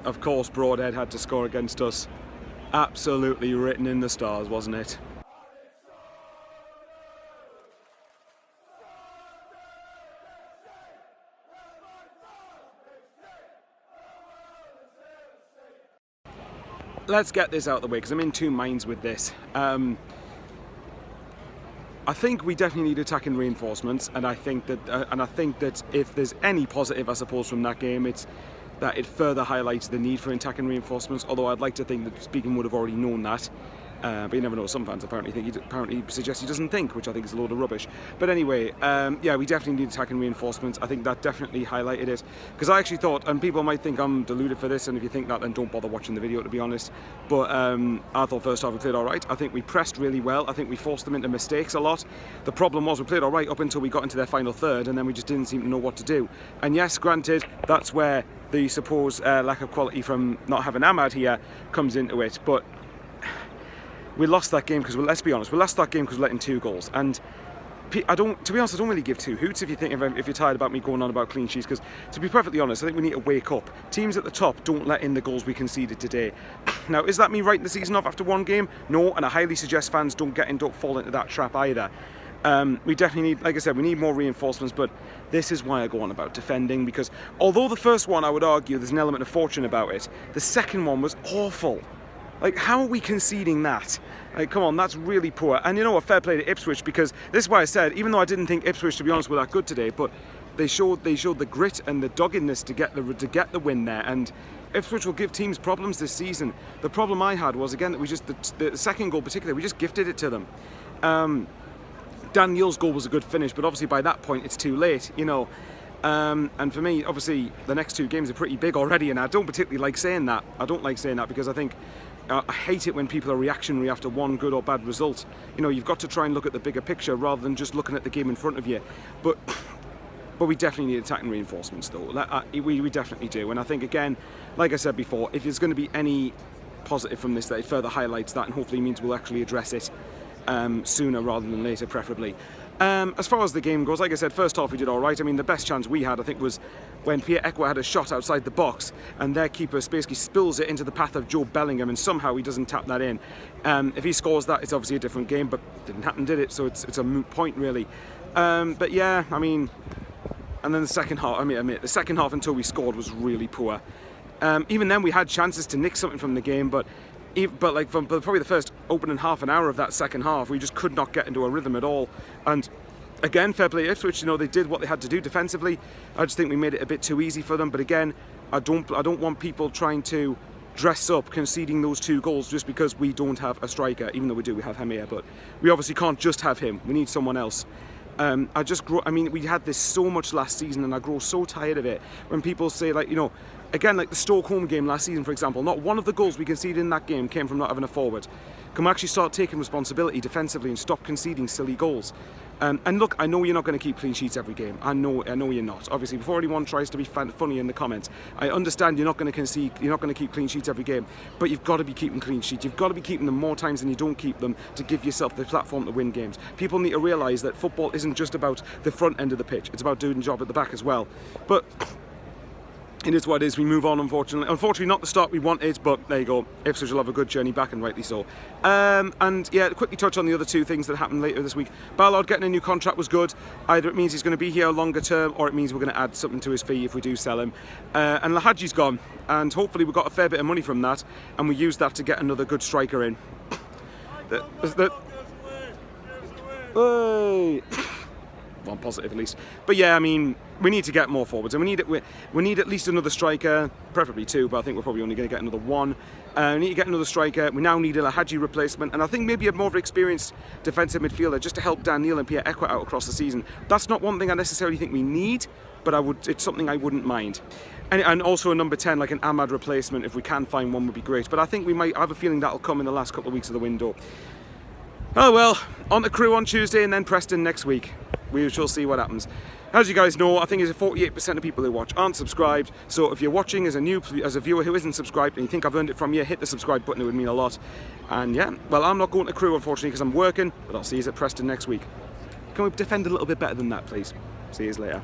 of course, Broadhead had to score against us. Absolutely written in the stars, wasn't it? Let's get this out of the way because I'm in two minds with this. I think we definitely need attacking reinforcements, and I think that if there's any positive, I suppose, from that game, it's that it further highlights the need for attacking reinforcements. Although I'd like to think that Speaking would have already known that. But you never know. Some fans apparently suggest he doesn't think, which I think is a load of rubbish. But anyway, yeah, we definitely need attacking reinforcements. I think that definitely highlighted it, because I actually thought, and people might think I'm deluded for this, and if you think that, then don't bother watching the video, to be honest. But I thought first half we played all right. I think we pressed really well. I think we forced them into mistakes a lot. The problem was we played all right up until we got into their final third, and then we just didn't seem to know what to do. And yes, granted, that's where the supposed lack of quality from not having Ahmad here comes into it. But we lost that game because, well, let's be honest, we lost that game because we're letting 2 goals. And to be honest, I don't really give 2 hoots if you're tired about me going on about clean sheets, because to be perfectly honest, I think we need to wake up. Teams at the top don't let in the goals we conceded today. Now, is that me writing the season off after 1 game? No, and I highly suggest fans don't fall into that trap either. We definitely need, like I said, we need more reinforcements, but this is why I go on about defending, because although the first one, I would argue, there's an element of fortune about it, the second one was awful. Like, how are we conceding that? Like, come on, that's really poor. And you know what, fair play to Ipswich, because this is why I said, even though I didn't think Ipswich, to be honest, were that good today, but they showed the grit and the doggedness to get the win there. And Ipswich will give teams problems this season. The problem I had was, again, that we just, the second goal particularly, we just gifted it to them. Dan Neil's goal was a good finish, but obviously by that point it's too late, you know. And for me, obviously, the next 2 games are pretty big already, and I don't particularly like saying that. I don't like saying that because I think I hate it when people are reactionary after one good or bad result. You know, you've got to try and look at the bigger picture rather than just looking at the game in front of you. But we definitely need attacking reinforcements, though. We definitely do. And I think, again, like I said before, if there's going to be any positive from this, that it further highlights that and hopefully means we'll actually address it sooner rather than later, preferably. As far as the game goes, like I said, first half we did all right. I mean, the best chance we had, I think, was when Pierre-Ekwa had a shot outside the box and their keeper basically spills it into the path of Joe Bellingham, and somehow he doesn't tap that in. If he scores that, it's obviously a different game, but didn't happen, did it? So it's a moot point, really. But yeah, I mean, and then the second half, the second half until we scored was really poor. Even then, we had chances to nick something from the game, but like from probably the first opening half an hour of that second half, we just could not get into a rhythm at all. And again, fair play to Ipswich, you know, they did what they had to do defensively. I just think we made it a bit too easy for them. But again, I don't want people trying to dress up conceding those 2 goals just because we don't have a striker, even though we do, we have Hamir, but we obviously can't just have him. We need someone else. We had this so much last season, and I grow so tired of it when people say, like, you know, again, like the Stoke home game last season, for example, not one of the goals we conceded in that game came from not having a forward. Can we actually start taking responsibility defensively and stop conceding silly goals? And look, I know you're not going to keep clean sheets every game. I know you're not. Obviously, before anyone tries to be funny in the comments, I understand you're not going to concede, you're not going to keep clean sheets every game, but you've got to be keeping clean sheets. You've got to be keeping them more times than you don't keep them to give yourself the platform to win games. People need to realise that football isn't just about the front end of the pitch. It's about doing the job at the back as well. But it is what it is. We move on, unfortunately. Unfortunately, not the start we wanted, but there you go. Ipswich will have a good journey back, and rightly so. And yeah, quickly touch on the other 2 things that happened later this week. Ballard getting a new contract was good. Either it means he's going to be here longer term, or it means we're going to add something to his fee if we do sell him. And Lahadji's gone, and hopefully we got a fair bit of money from that, and we used that to get another good striker in. One positive at least. But yeah, I mean, we need to get more forwards, and we need at least another striker, preferably 2, but I think we're probably only going to get another 1. We need to get another striker. We now need a Lahadji replacement, and I think maybe a more of an experienced defensive midfielder just to help Dan Neil and Pierre-Ekwa out across the season. That's not one thing I necessarily think we need, but it's something I wouldn't mind. And also a number 10, like an Ahmad replacement, if we can find one, would be great. But I think I have a feeling that'll come in the last couple of weeks of the window. Oh well, on the Crew on Tuesday and then Preston next week. We shall see what happens. As you guys know, I think it's 48% of people who watch aren't subscribed. So if you're watching as a viewer who isn't subscribed and you think I've earned it from you, hit the subscribe button. It would mean a lot. And yeah, well, I'm not going to Crew unfortunately because I'm working, but I'll see you at Preston next week. Can we defend a little bit better than that, please? See you later.